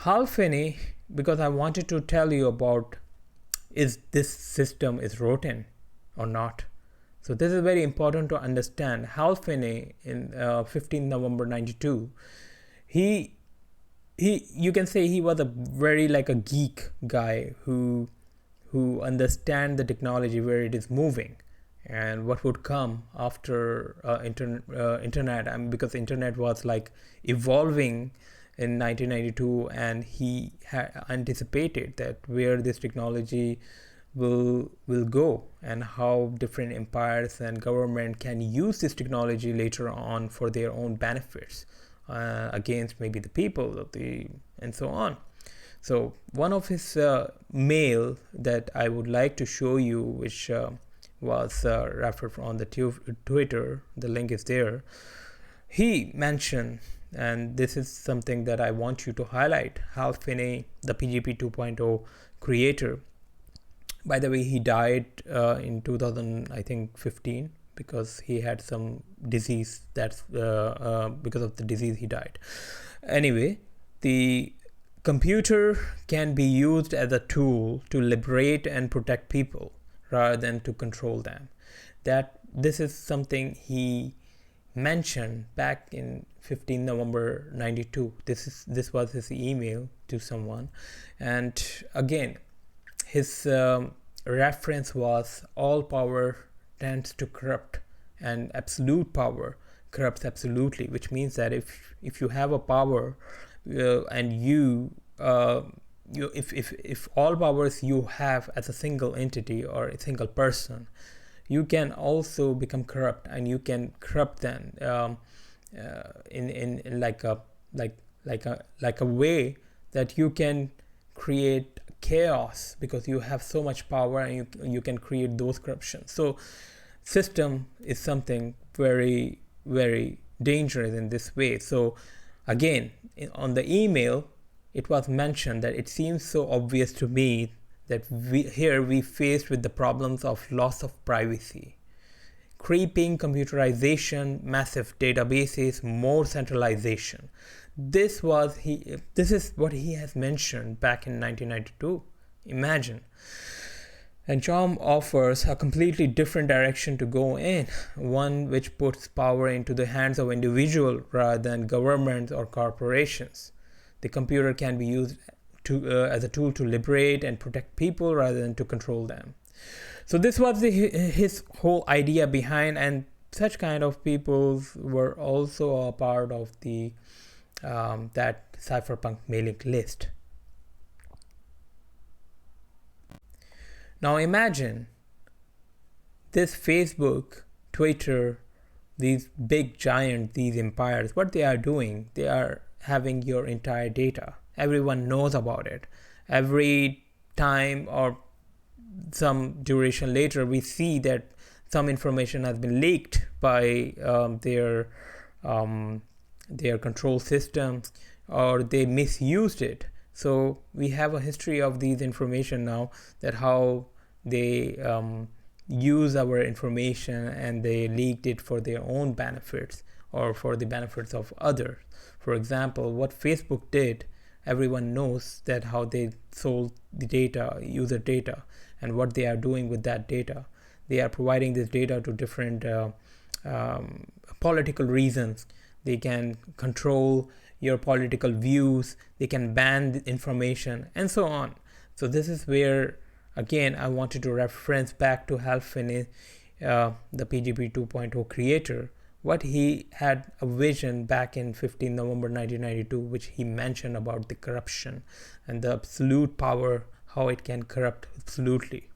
Hal Finney, because I wanted to tell you about is this system is rotten or not. So this is very important to understand. Hal Finney in 15 November 92, he you can say he was a very like a geek guy who understand the technology, where it is moving and what would come after internet. And because internet was like evolving in 1992, and he anticipated that where this technology will go and how different empires and government can use this technology later on for their own benefits against maybe the people of the and so on. So one of his mail that I would like to show you, which was referred on the Twitter, the link is there. He mentioned, and this is something that I want you to highlight, Hal Finney, the PGP 2.0 creator. By the way, he died in 2015 because he had some disease. That's because of the disease he died. Anyway, the computer can be used as a tool to liberate and protect people rather than to control them. That this is something he mentioned back in 15 November 92. This was his email to someone, and again his reference was all power tends to corrupt and absolute power corrupts absolutely, which means that if you have a power and if all powers you have as a single entity or a single person, you can also become corrupt, and you can corrupt them in like a way that you can create chaos, because you have so much power and you can create those corruptions. So system is something very, very dangerous in this way. So again, on the email, it was mentioned that it seems so obvious to me that we faced with the problems of loss of privacy, creeping computerization, massive databases, more centralization. This is what he has mentioned back in 1992. Imagine. And Chom offers a completely different direction to go in, one which puts power into the hands of individuals rather than governments or corporations. The computer can be used as a tool to liberate and protect people rather than to control them. So this was his whole idea behind, and such kind of people were also a part of the that cypherpunk mailing list. Now imagine this Facebook, Twitter, these big giants, these empires, what they are doing, they are having your entire data. Everyone knows about it. Every time or some duration later, we see that some information has been leaked by their control system, or they misused it. So we have a history of these information now, that how they use our information and they leaked it for their own benefits or for the benefits of others. For example, what Facebook did, everyone knows that how they sold the data, user data, and what they are doing with that data. They are providing this data to different political reasons. They can control your political views, they can ban the information, and so on. So this is where, again, I wanted to reference back to Hal Finney, the PGP 2.0 creator, what he had a vision back in 15 November 1992, which he mentioned about the corruption and the absolute power, how it can corrupt absolutely.